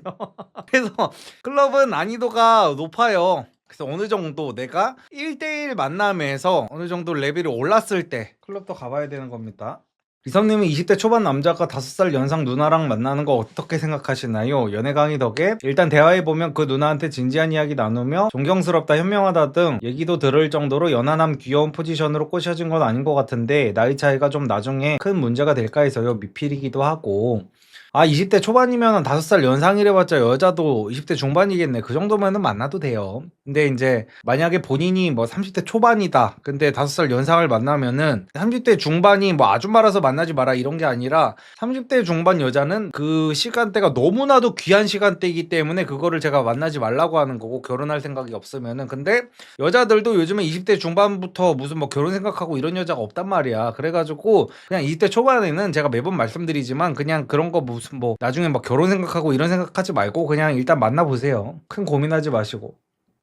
그래서 클럽은 난이도가 높아요. 그래서 어느 정도 내가 1대1 만남에서 어느 정도 레벨이 올랐을 때 클럽도 가봐야 되는 겁니다. 리성님은 20대 초반 남자가 5살 연상 누나랑 만나는 거 어떻게 생각하시나요? 연애 강의 덕에 일단 대화해보면 그 누나한테 진지한 이야기 나누며 존경스럽다 현명하다 등 얘기도 들을 정도로 연하남 귀여운 포지션으로 꼬셔진 건 아닌 것 같은데 나이 차이가 좀 나중에 큰 문제가 될까 해서요. 미필이기도 하고 20대 초반이면 5살 연상이래봤자 여자도 20대 중반이겠네. 그 정도면은 만나도 돼요. 근데 이제 만약에 본인이 뭐 30대 초반이다. 근데 5살 연상을 만나면은 30대 중반이 뭐 아줌마라서 만나지 마라 이런 게 아니라 30대 중반 여자는 그 시간대가 너무나도 귀한 시간대이기 때문에 그거를 제가 만나지 말라고 하는 거고 결혼할 생각이 없으면은. 근데 여자들도 요즘에 20대 중반부터 무슨 뭐 결혼 생각하고 이런 여자가 없단 말이야. 그래가지고 그냥 20대 초반에는 제가 매번 말씀드리지만 그냥 그런 거 무슨 뭐 나중에 막 결혼 생각하고 이런 생각하지 말고 그냥 일단 만나보세요. 큰 고민하지 마시고.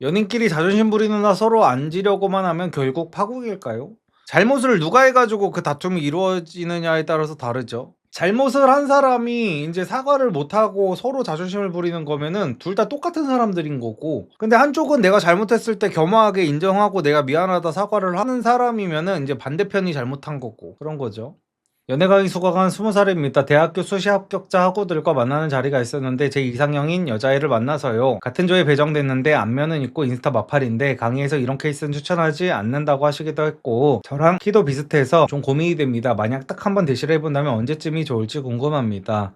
연인끼리 자존심 부리느라 서로 앉으려고만 하면 결국 파국일까요? 잘못을 누가 해가지고 그 다툼이 이루어지느냐에 따라서 다르죠. 잘못을 한 사람이 이제 사과를 못하고 서로 자존심을 부리는 거면은 둘 다 똑같은 사람들인 거고, 근데 한쪽은 내가 잘못했을 때 겸허하게 인정하고 내가 미안하다 사과를 하는 사람이면은 이제 반대편이 잘못한 거고 그런 거죠. 연애 강의 수강한 20살입니다. 대학교 수시 합격자 학우들과 만나는 자리가 있었는데 제 이상형인 여자애를 만나서요. 같은 조에 배정됐는데 안면은 있고 인스타 마팔인데 강의에서 이런 케이스는 추천하지 않는다고 하시기도 했고 저랑 키도 비슷해서 좀 고민이 됩니다. 만약 딱 한 번 대시를 해본다면 언제쯤이 좋을지 궁금합니다.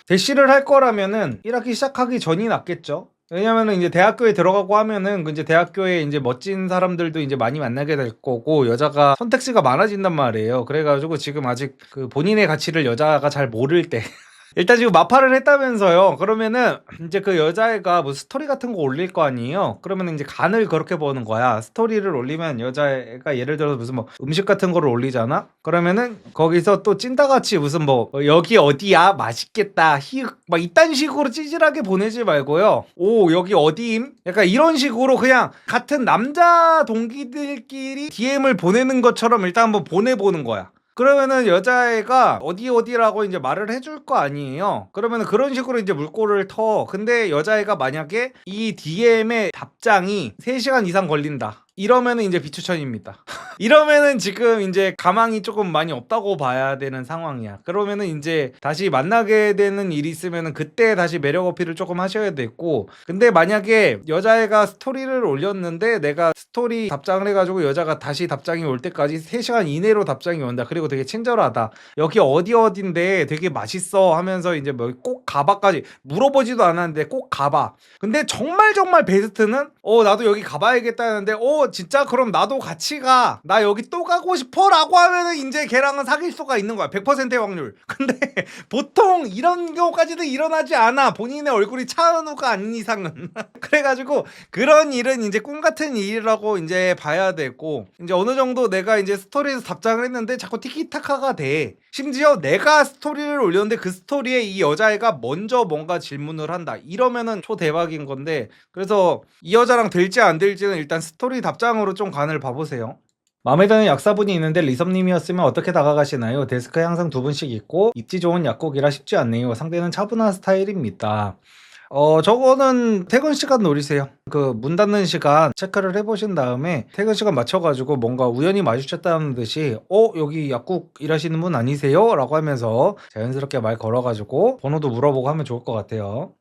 대시를 할 거라면은 1학기 시작하기 전이 낫겠죠. 왜냐면은 이제 대학교에 들어가고 하면은 그 이제 대학교에 이제 멋진 사람들도 이제 많이 만나게 될 거고 여자가 선택지가 많아진단 말이에요. 그래가지고 지금 아직 그 본인의 가치를 여자가 잘 모를 때 일단 지금 마팔을 했다면서요. 그러면은 이제 그 여자애가 뭐 스토리 같은 거 올릴 거 아니에요. 그러면 이제 간을 그렇게 보는 거야. 스토리를 올리면 여자애가 예를 들어서 무슨 뭐 음식 같은 거를 올리잖아. 그러면은 거기서 또 찐따같이 무슨 뭐 여기 어디야 맛있겠다 히읗 막 이딴 식으로 찌질하게 보내지 말고요. 오 여기 어디임? 약간 이런 식으로 그냥 같은 남자 동기들끼리 DM을 보내는 것처럼 일단 한번 보내보는 거야. 그러면은 여자애가 어디 어디라고 이제 말을 해줄 거 아니에요. 그러면은 그런 식으로 이제 물꼬를 터. 근데 여자애가 만약에 이 DM의 답장이 3시간 이상 걸린다. 이러면은 이제 비추천입니다. 이러면은 지금 이제 가망이 조금 많이 없다고 봐야 되는 상황이야. 그러면은 이제 다시 만나게 되는 일이 있으면은 그때 다시 매력 어필을 조금 하셔야 되고, 근데 만약에 여자애가 스토리를 올렸는데 내가 스토리 답장을 해가지고 여자가 다시 답장이 올 때까지 3시간 이내로 답장이 온다. 그리고 되게 친절하다. 여기 어디 어딘데 되게 맛있어 하면서 이제 뭐 꼭 가봐까지 물어보지도 않았는데 꼭 가봐. 근데 정말 베스트는 나도 여기 가봐야겠다 하는데 진짜 그럼 나도 같이 가. 나 여기 또 가고 싶어 라고 하면은 이제 걔랑은 사귈 수가 있는 거야. 100%의 확률. 근데 보통 이런 경우까지도 일어나지 않아. 본인의 얼굴이 차은우가 아닌 이상은. 그래가지고 그런 일은 이제 꿈 같은 일이라고 이제 봐야 되고, 이제 어느 정도 내가 이제 스토리에서 답장을 했는데 자꾸 티키타카가 돼. 심지어 내가 스토리를 올렸는데 그 스토리에 이 여자애가 먼저 뭔가 질문을 한다. 이러면은 초대박인 건데, 그래서 이 여자랑 될지 안 될지는 일단 스토리 답장으로 좀 간을 봐보세요. 마음에 드는 약사분이 있는데 리섭님이었으면 어떻게 다가가시나요? 데스크에 항상 2분씩 있고 입지 좋은 약국이라 쉽지 않네요. 상대는 차분한 스타일입니다. 저거는 퇴근 시간 노리세요. 그 문 닫는 시간 체크를 해보신 다음에 퇴근 시간 맞춰가지고 뭔가 우연히 마주쳤다는 듯이 여기 약국 일하시는 분 아니세요? 라고 하면서 자연스럽게 말 걸어가지고 번호도 물어보고 하면 좋을 것 같아요.